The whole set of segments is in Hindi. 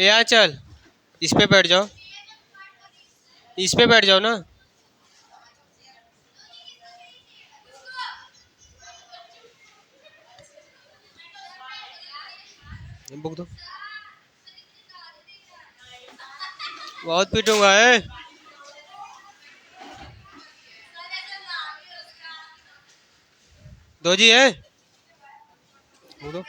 यहाँ चल, इस पे बैठ जाओ, इस पे बैठ जाओ ना। बुक दो, बहुत पीटूंगा है। दो जी है, बुक दो।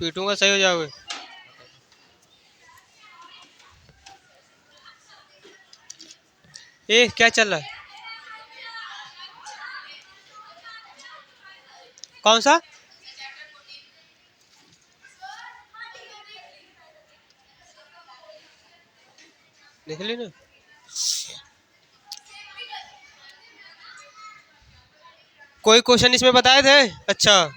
पीटूंगा, सही हो जाओगे। ए क्या चल रहा है? कौन सा? देख ली ना। कोई क्वेश्चन इसमें बताए थे? अच्छा,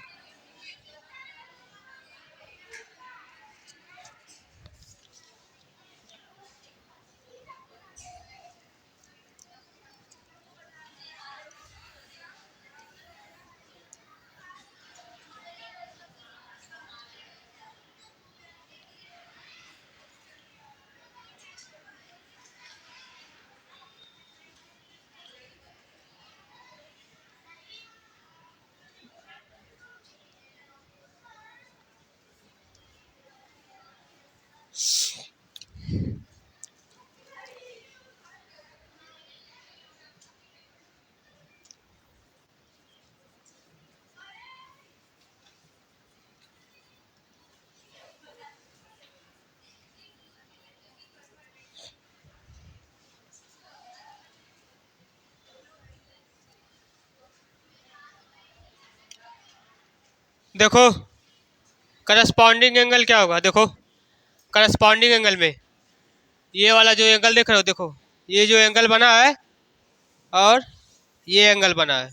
देखो करस्पॉन्डिंग एंगल क्या होगा। देखो करस्पॉन्डिंग एंगल में ये वाला जो एंगल देख रहे हो, देखो ये जो एंगल बना है और ये एंगल बना है,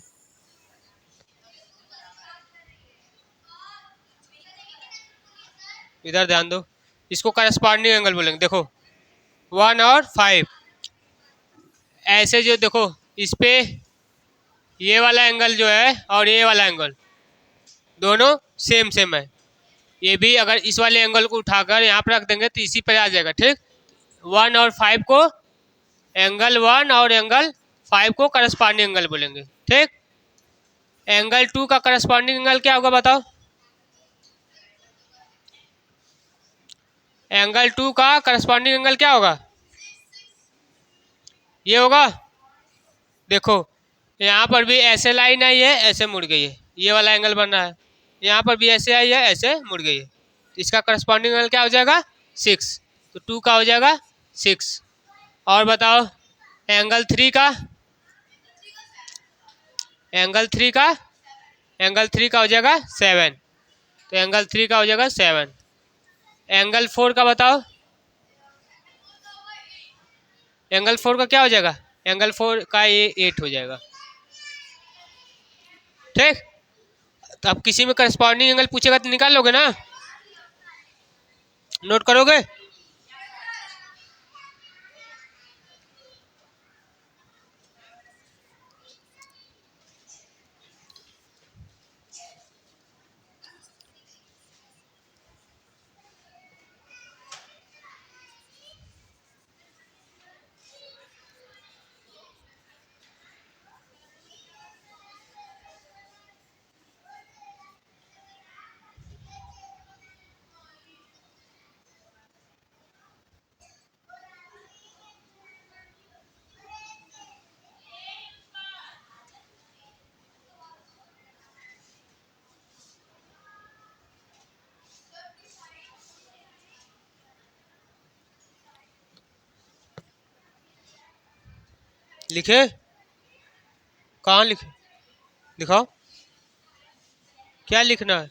इधर ध्यान दो, इसको करस्पॉन्डिंग एंगल बोलेंगे। देखो 1 और 5, ऐसे जो देखो इस पे ये वाला एंगल जो है और ये वाला एंगल दोनों सेम सेम है। ये भी अगर इस वाले एंगल को उठाकर यहाँ पर रख देंगे तो इसी पर आ जाएगा। ठीक, 1 और 5 को एंगल 1 और एंगल 5 को करस्पॉन्डिंग एंगल बोलेंगे। ठीक, एंगल 2 का करस्पॉन्डिंग एंगल क्या होगा बताओ? एंगल 2 का करस्पॉन्डिंग एंगल क्या होगा? ये होगा। देखो यहाँ पर भी ऐसे लाइन आई है, ऐसे मुड़ गई है, ये वाला एंगल बन रहा है। यहाँ पर भी ऐसे आई है, ऐसे मुड़ गई है, तो इसका करस्पॉन्डिंग एंगल क्या हो जाएगा? 6। तो 2 का हो जाएगा 6। और बताओ एंगल 3 का, एंगल 3 का, एंगल 3 का हो जाएगा 7। तो एंगल 3 का हो जाएगा 7। एंगल 4 का बताओ, एंगल 4 का क्या हो जाएगा? एंगल 4 का ये 8 हो जाएगा। ठीक, तो अब किसी में करस्पॉन्डिंग एंगल पूछेगा तो निकाल लोगे ना, नोट करोगे? लिखे? कहाँ लिखे? दिखाओ क्या लिखना है।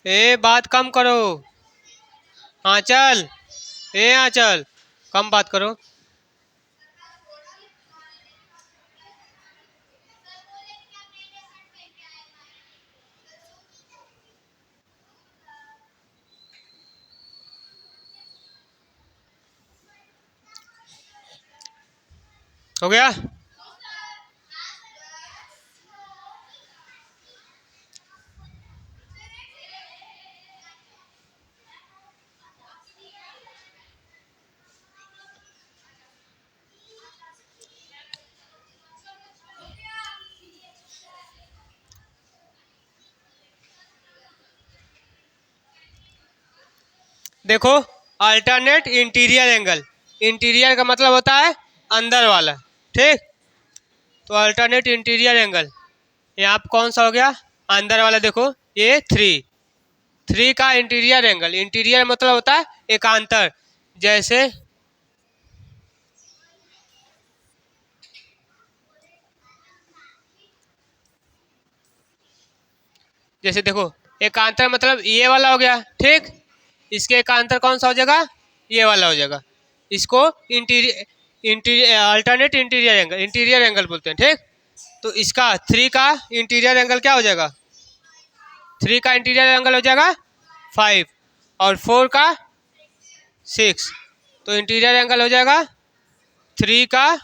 बात कम करो। हाँ चल। हाँ चल, कम बात करो। हो गया। देखो, अल्टरनेट इंटीरियर एंगल, इंटीरियर का मतलब होता है अंदर वाला, ठीक। तो अल्टरनेट इंटीरियर एंगल यहाँ पे कौन सा हो गया, अंदर वाला। देखो ये थ्री, थ्री का इंटीरियर एंगल, इंटीरियर मतलब होता है एकांतर। जैसे जैसे देखो, एकांतर मतलब ये वाला हो गया, ठीक। इसके एकांतर कौन सा हो जाएगा, ये वाला हो जाएगा। इसको interior alternate interior angle, interior angle बोलते हैं, ठीक। तो इसका थ्री का इंटीरियर एंगल क्या हो जाएगा, थ्री का इंटीरियर एंगल हो जाएगा 5, और 4 का 6। तो इंटीरियर एंगल हो जाएगा थ्री का,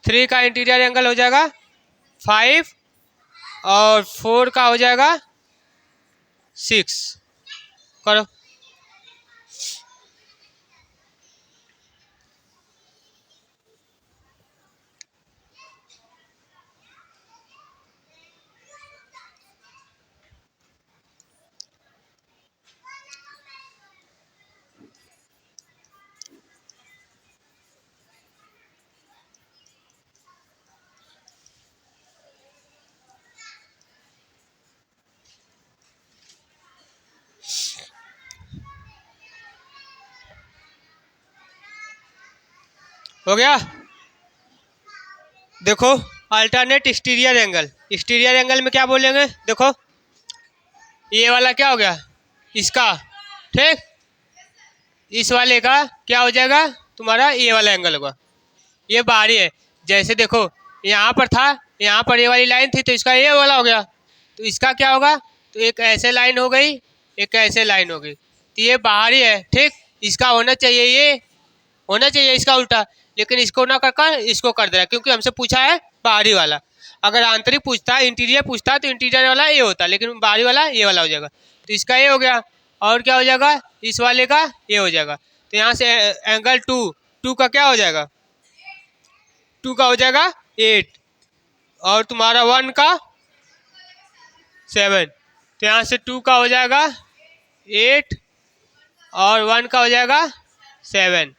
थ्री का इंटीरियर एंगल हो जाएगा 5, और 4 का हो जाएगा 6। करो। हो गया। देखो, alternate exterior angle, exterior angle में क्या बोलेंगे, देखो ये वाला क्या हो गया इसका, ठीक। इस वाले का क्या हो जाएगा तुम्हारा, ये वाला एंगल होगा। ये बाहरी है। जैसे देखो यहाँ पर था, यहाँ पर ये वाली लाइन थी, तो इसका ये वाला हो गया। तो इसका क्या होगा, तो एक ऐसे लाइन हो गई, एक ऐसे लाइन हो गई, तो ये बाहरी है, ठीक। इसका होना चाहिए, ये होना चाहिए इसका उल्टा, लेकिन इसको ना कर कर इसको कर दे रहा है, क्योंकि हमसे पूछा है बाहरी वाला। अगर आंतरिक पूछता, इंटीरियर पूछता, तो इंटीरियर वाला ये होता, लेकिन बाहरी वाला ये वाला हो जाएगा। तो इसका ये हो गया, और क्या हो जाएगा इस वाले का ये हो जाएगा। तो यहाँ से एंगल टू, टू का क्या हो जाएगा, टू का हो जाएगा 8, और तुम्हारा 1 का 7। तो यहाँ से 2 का हो जाएगा 8, और 1 का हो जाएगा 7।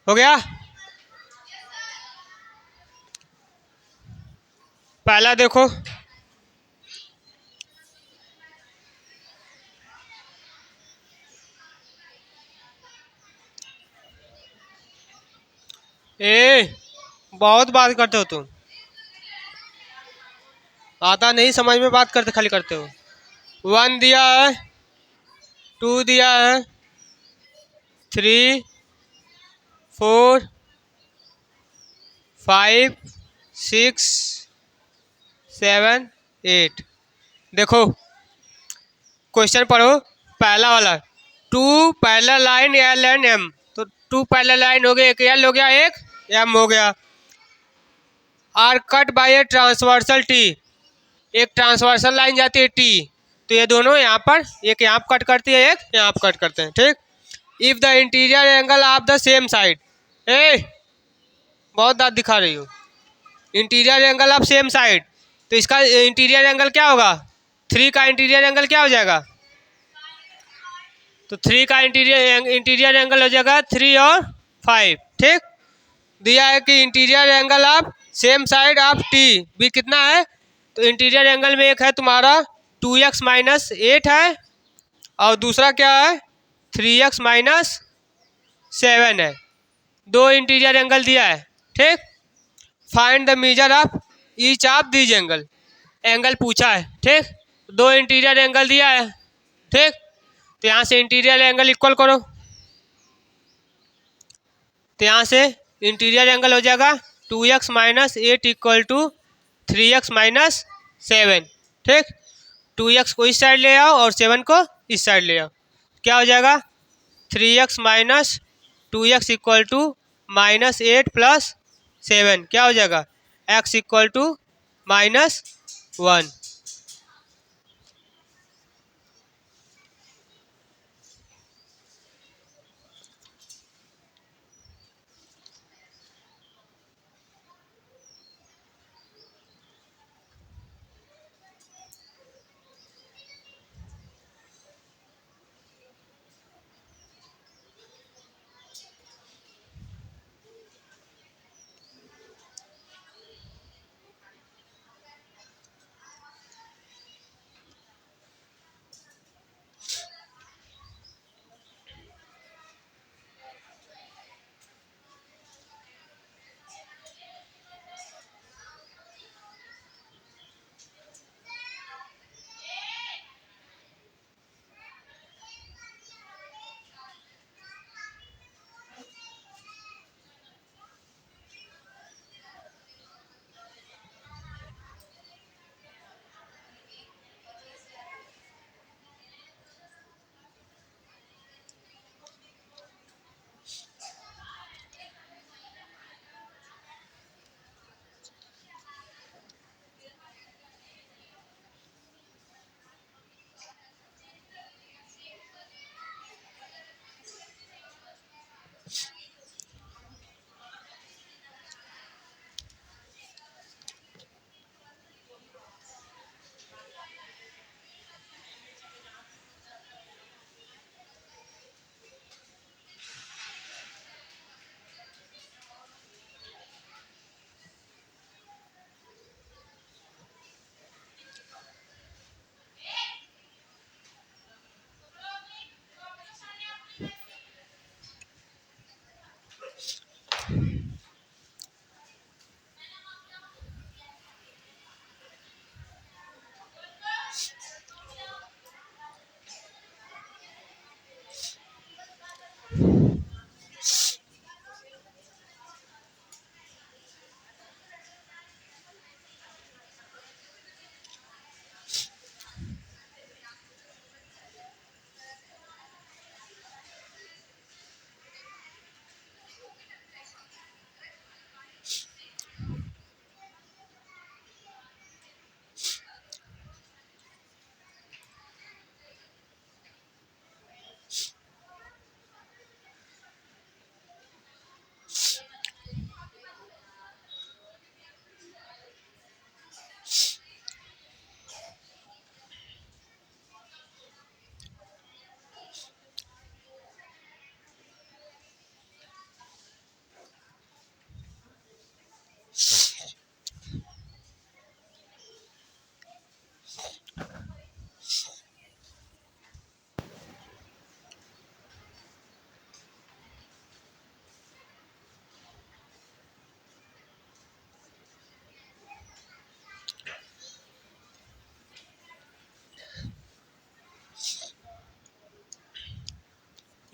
हो गया। पहला देखो, ए, बहुत बात करते हो तुम। आता नहीं समझ में, बात करते खाली करते हो। 1 दिया है, 2 दिया है, 3, 4, 5, 6, 7, 8। देखो क्वेश्चन पढ़ो, पहला वाला। Two parallel line l and m, तो टू पैरेलल लाइन हो गया, एक एल हो गया, एक एम हो गया। Are cut by a transversal t, एक ट्रांसवर्सल लाइन जाती है टी, तो ये दोनों यहाँ पर, एक यहाँ कट करती है, एक यहाँ कट करते हैं, ठीक। If the interior angle of the same side, ए बहुत दांत दिखा रही हो। Interior angle of same side, तो इसका इंटीरियर एंगल क्या होगा, 3 का इंटीरियर एंगल क्या हो जाएगा, तो 3 का इंटीरियर एंगल हो जाएगा 3 और 5, ठीक। दिया है कि interior angle of same side of T भी कितना है, तो इंटीरियर एंगल में एक है तुम्हारा 2x माइनस 8 है, और दूसरा क्या है 3x माइनस 7 है। दो इंटीरियर एंगल दिया है, ठीक। Find the measure of each of these angle, angle पूछा है, ठीक। दो इंटीरियर एंगल दिया है, ठीक। तो यहाँ से इंटीरियर एंगल इक्वल करो, तो यहाँ से इंटीरियर एंगल हो जाएगा 2x minus 8 equal to 3x minus 7, ठीक। 2x को इस साइड ले आओ और 7 को इस साइड ले आओ, क्या हो जाएगा 3x minus 2x equal to minus 8 plus 7, क्या हो जाएगा x इक्वल टू माइनस 1।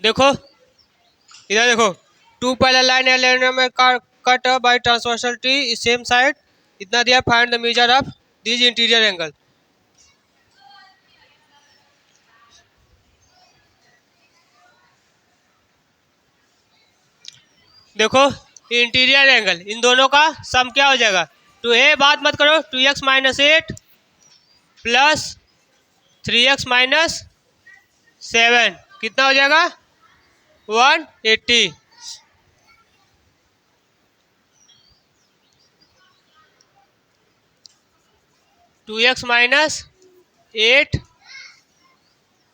देखो इधर देखो, two parallel line l and m cut by transversal t same side, इतना दिया, find the measure of this interior angle. देखो इंटीरियर एंगल इन दोनों का सम क्या हो जाएगा, टू ए बात मत करो, 2x-8 प्लस 3x-7 कितना हो जाएगा 180। 2x-8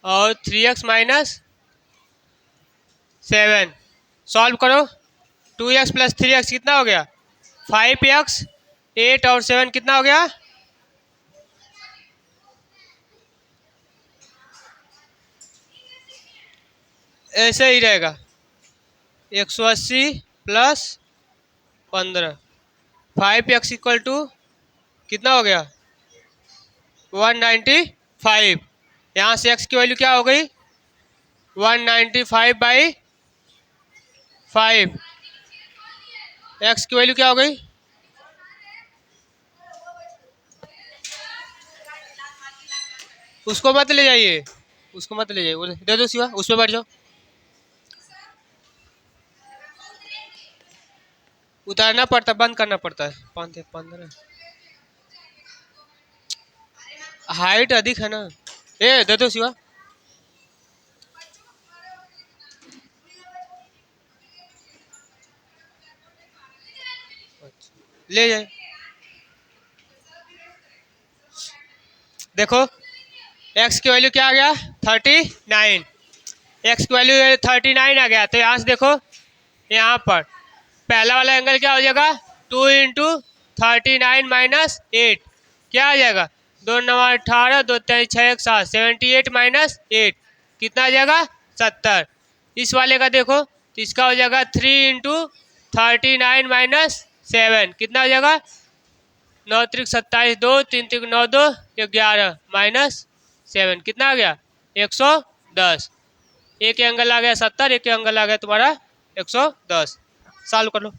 और 3x-7 सॉल्व करो। 2x प्लस 3x कितना हो गया 5x, 8 और 7 कितना हो गया, ऐसे ही रहेगा 180 प्लस 15, 5x इक्वल टू कितना हो गया 195। यहाँ से x की वैल्यू क्या हो गई 195/5, x की वैल्यू क्या हो गई, उसको मत ले जाइए, उसको मत ले जाइए, दे दो शिवा, उस पर बैठ जाओ, उतारना पड़ता, बंद करना पड़ता है। 15 हाइट अधिक है ना, ए दे दो शिवा। ले जाए, देखो x की वैल्यू क्या आ गया 39, x की वैल्यू 39 आ गया, तो यहाँ से देखो यहाँ पर पहला वाला एंगल क्या हो जाएगा 2 × 39 - 8 क्या आ जाएगा, 2×9 = 18, 2×3 = 6, 78 - 8 कितना आ जाएगा 70। इस वाले का देखो तो इसका हो जाएगा 3 × 39 - 7 कितना हो जाएगा 9 × 27, 2 3 × 9 2 11 - 7 कितना आ गया 110। एक एंगल आ गया 70, एक एंगल आ गया तुम्हारा 110। सॉल्व कर लो,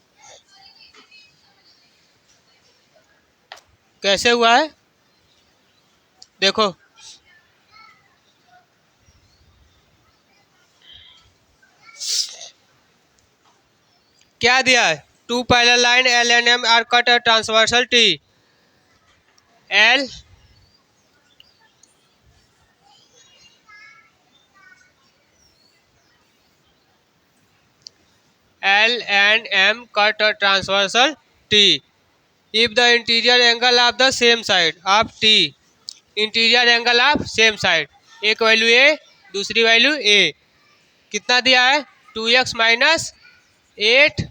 कैसे हुआ है देखो, क्या दिया है, two parallel line l and m are cut transversal t, l and m cut transversal t, if the interior angle of the same side of t, interior angle of same side, एक वैल्यू ए दूसरी वैल्यू ए, कितना दिया है 2x-8,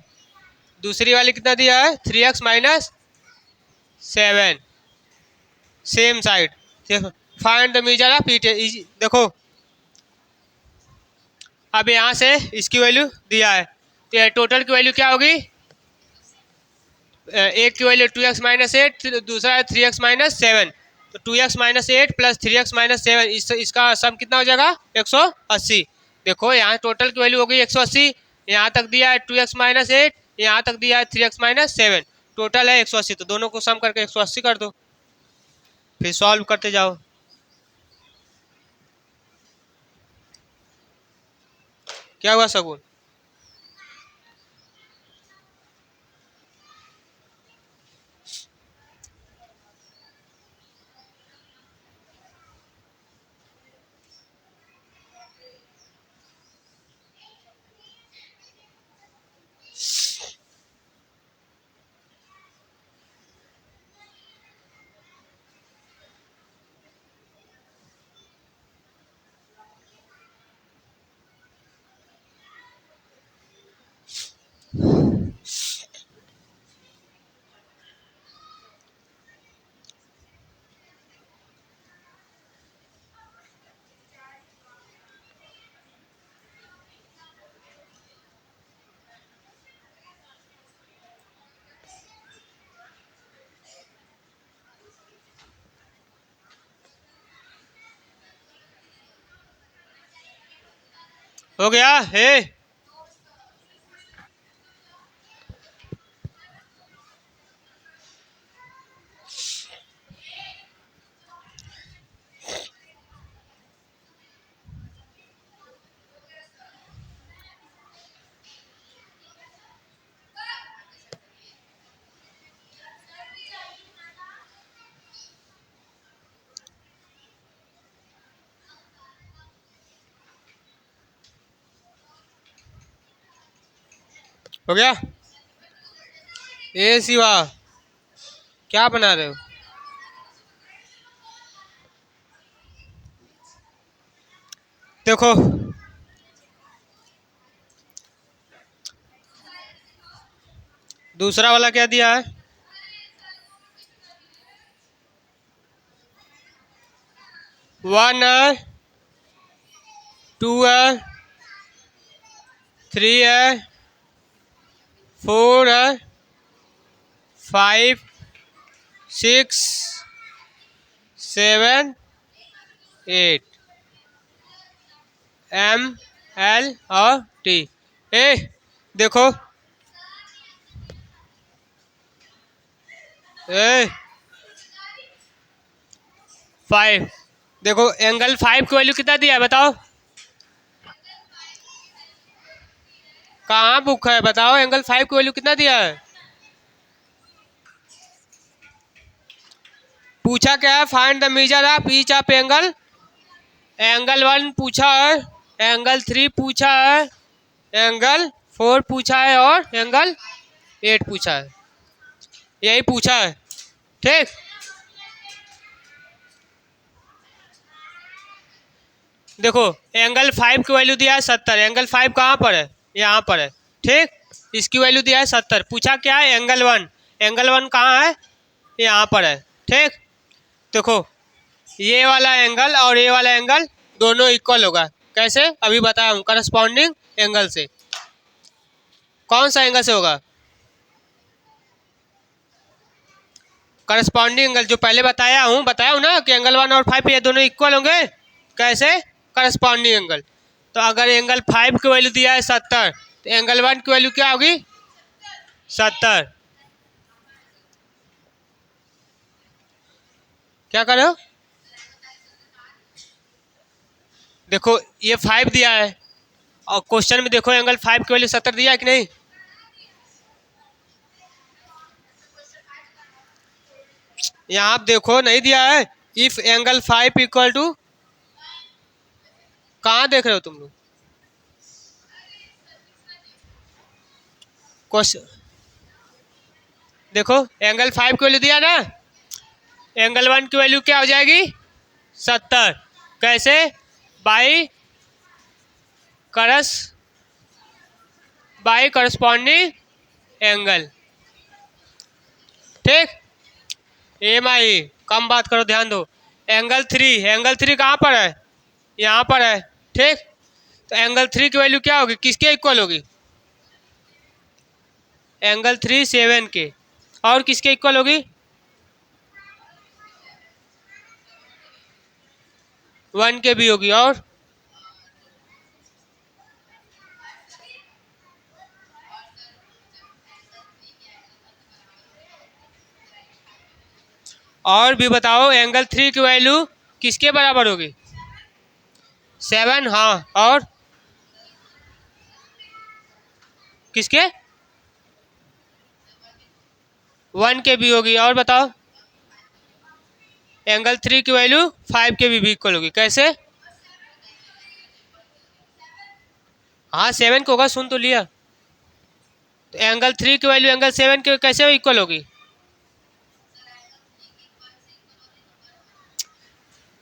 दूसरी वाली कितना दिया है 3x-7 same side, find the measure of each, देखो अब यहाँ से इसकी वैल्यू दिया है तो टोटल की वैल्यू क्या होगी, एक की वैल्यू 2x-8, दूसरा है 3x-7, तो 2x-8 प्लस 3x-7 इसका सम कितना हो जाएगा 180। देखो यहाँ टोटल की वैल्यू हो गई 180, यहाँ तक दिया है 2x-8, यहाँ तक दिया है 3x-7, टोटल है 180, तो दोनों को सम करके 180 कर दो, फिर सॉल्व करते जाओ। क्या हुआ सगुन, हो गया है। हो गया। ए शिवा, क्या बना रहे हो? देखो दूसरा वाला क्या दिया है? 1 है, 2 है, 3 है, 4 है, 5, 6, 7, 8, M, L और T। ए देखो, ए 5। देखो एंगल 5 की वैल्यू कितना दिया है बताओ? कहाँ बुक है बताओ, एंगल 5 की वैल्यू कितना दिया है? पूछा क्या है? Find the measure of each of angle. Angle 1 पूछा है, एंगल 3 पूछा है, एंगल 4 पूछा है और एंगल 8 पूछा है। यही पूछा है, ठीक। देखो एंगल 5 की वैल्यू दिया है 70। एंगल 5 कहाँ पर है? यहाँ पर है, ठीक। इसकी वैल्यू दिया है 70। पूछा क्या है? एंगल 1। एंगल 1 कहाँ है? यहाँ पर है, ठीक। देखो ये वाला एंगल और ये वाला एंगल दोनों इक्वल होगा। कैसे? अभी बताया हूँ, करस्पॉन्डिंग एंगल से। कौन सा एंगल से होगा? करस्पॉन्डिंग एंगल जो पहले बताया हूँ ना कि एंगल 1 और 5 ये दोनों इक्वल होंगे। कैसे? Corresponding angle. तो अगर एंगल 5 की वैल्यू दिया है 70 तो एंगल 1 की वैल्यू क्या होगी? 70। क्या कर रहे हो? देखो ये 5 दिया है और क्वेश्चन में देखो एंगल 5 की वैल्यू 70 दिया है कि नहीं? यहाँ आप देखो नहीं दिया है। इफ एंगल 5 इक्वल टू, कहाँ देख रहे हो तुम लोग? क्वेश्चन देखो, एंगल 5 की वैल्यू दिया ना, एंगल 1 की वैल्यू क्या हो जाएगी? 70। कैसे? बाई करस बाई करस्पॉन्डिंग एंगल, ठीक। एम आई कम बात करो, ध्यान दो। एंगल 3 कहाँ पर है? यहाँ पर है, ठीक। तो एंगल 3 की वैल्यू क्या होगी? किसके इक्वल होगी? एंगल 3 7 के। और किसके इक्वल होगी? 1 के भी होगी। और भी बताओ, एंगल 3 की वैल्यू किसके बराबर होगी? 7। हाँ, और किसके? 1 के भी होगी। और बताओ, एंगल 3 की वैल्यू 5 के भी इक्वल होगी। कैसे? हाँ 7 को होगा, सुन तो लिया। तो एंगल 3 की वैल्यू एंगल 7 के कैसे इक्वल होगी?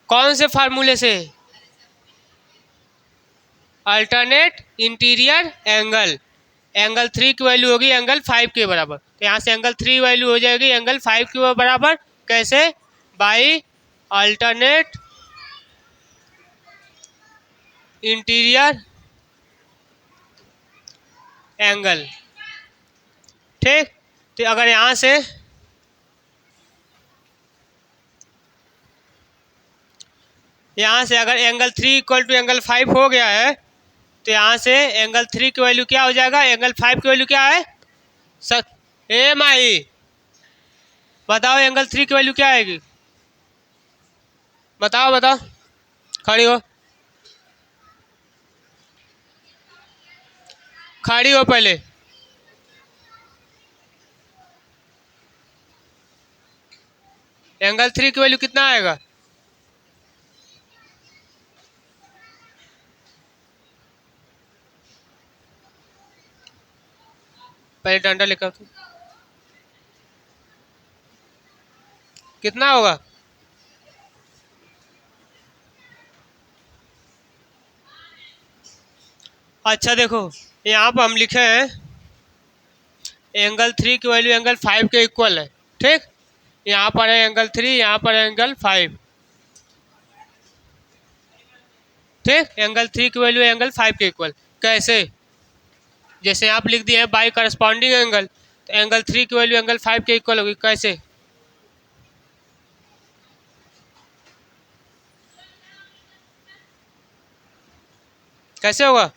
कौन से फार्मूले से? Alternate interior angle. एंगल 3 की वैल्यू होगी एंगल 5 के बराबर, तो यहाँ से एंगल 3 वैल्यू हो जाएगी एंगल 5 के बराबर। कैसे? बाई अल्टरनेट इंटीरियर एंगल, ठीक। तो अगर यहाँ से अगर एंगल 3 इक्वल टू एंगल 5 हो गया है तो यहाँ से एंगल 3 की वैल्यू क्या हो जाएगा, एंगल 5 की वैल्यू क्या है ए माही बताओ एंगल 3 की वैल्यू क्या आएगी, बताओ बताओ, खड़ी हो, खड़ी हो पहले। एंगल 3 की वैल्यू कितना आएगा, पहले डंडा लेकर कितना होगा, अच्छा देखो यहाँ पर हम लिखे हैं एंगल 3 की वैल्यू एंगल 5 के इक्वल है, ठीक। यहाँ पर है एंगल 3, यहाँ पर है एंगल 5, ठीक। एंगल 3 की वैल्यू एंगल 5 के इक्वल, कैसे, जैसे आप लिख दिए हैं बाई करस्पॉन्डिंग एंगल, तो एंगल 3 की वैल्यू एंगल 5 के इक्वल होगी, कैसे, कैसे होगा,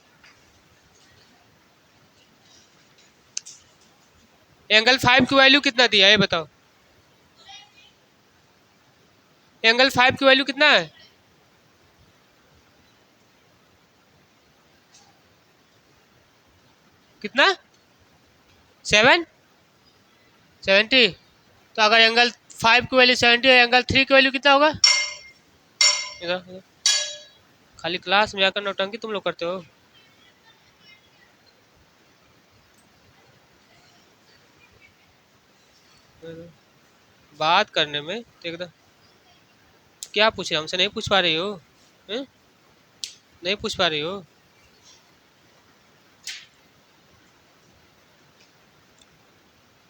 एंगल 5 की वैल्यू कितना दिया है ये बताओ, एंगल 5 की वैल्यू कितना है, कितना 70, तो अगर एंगल 5 की वैल्यू 70 है, एंगल 3 की वैल्यू कितना होगा, इधर इधर। खाली क्लास में आकर नौटंकी तुम लोग करते हो, बात करने में तो एकदम, क्या पूछे हमसे, नहीं पूछ पा रही हो, हैं? नहीं पूछ पा रही हो,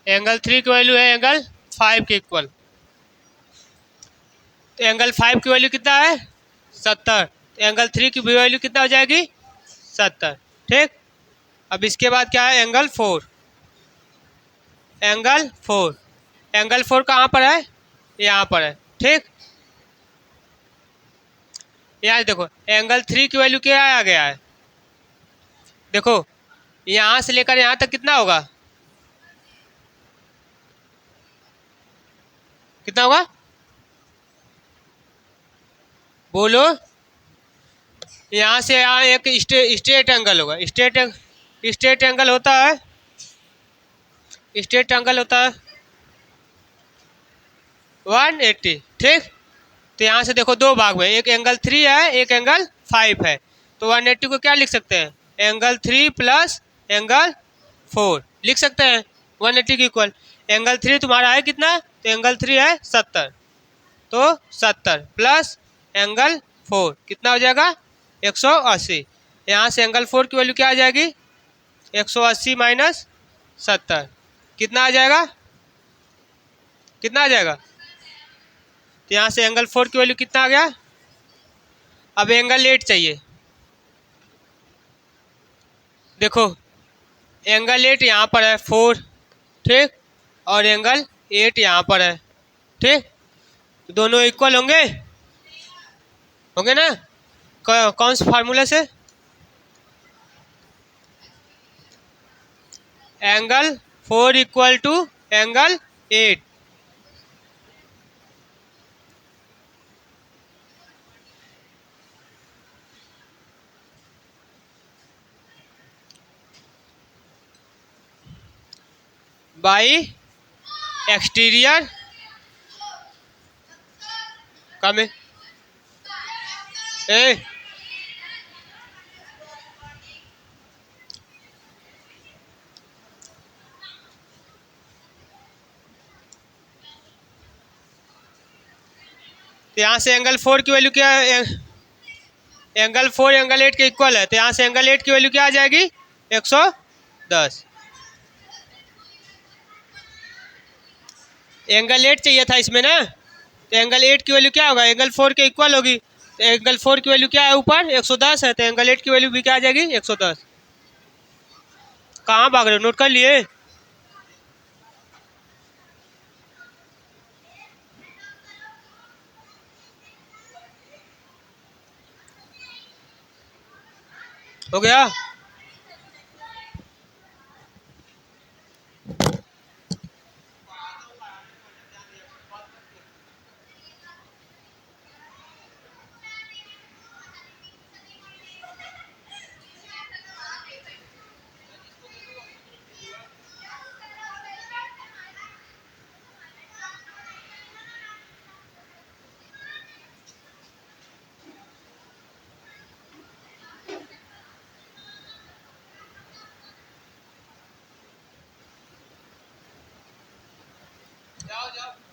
एंगल 3 की वैल्यू है एंगल 5 के इक्वल, तो एंगल 5 की वैल्यू कितना है 70, तो एंगल 3 की वैल्यू कितना हो जाएगी 70, ठीक। अब इसके बाद क्या है एंगल 4, एंगल 4, एंगल 4 कहाँ पर है, यहाँ पर है, ठीक। यहाँ देखो एंगल 3 की वैल्यू क्या आ गया है, देखो यहाँ से लेकर यहाँ तक कितना होगा, कितना होगा बोलो, यहाँ से यहाँ एक स्ट्रेट एंगल होगा, स्ट्रेट एंगल होता है, स्ट्रेट एंगल होता है 180, ठीक। तो यहाँ से देखो दो भाग में, एक एंगल 3 है एक एंगल 5 है, तो 180 को क्या लिख सकते हैं, एंगल 3 प्लस एंगल 4 लिख सकते हैं, 180 की इक्वल, एंगल 3 तुम्हारा है कितना, तो एंगल 3 है 70, तो 70 प्लस एंगल 4 कितना हो जाएगा 180, यहाँ से एंगल 4 की वैल्यू क्या आ जाएगी 180 माइनस 70, कितना आ जाएगा, कितना आ जाएगा, तो यहाँ से एंगल 4 की वैल्यू कितना आ गया, अब एंगल 8 चाहिए, देखो एंगल 8 यहाँ पर है 4, ठीक, और एंगल 8 यहाँ पर है, ठीक, दोनों इक्वल होंगे, होंगे ना, कौन से फार्मूले से, angle 4 equal to angle 8, by exterior कम ए तो यहाँ से एंगल 4 की वैल्यू क्या है, एंगल 4 एंगल 8 के इक्वल है, तो यहाँ से एंगल 8 की वैल्यू क्या आ जाएगी 110, एंगल 8 चाहिए था इसमें ना, तो एंगल 8 की वैल्यू क्या होगा एंगल 4 के इक्वल होगी, तो एंगल 4 की वैल्यू क्या है ऊपर 110 है, तो एंगल 8 की वैल्यू भी क्या आ जाएगी 110, कहाँ भाग रहे हो नोट कर लिए, हो गया। जाओ जाओ।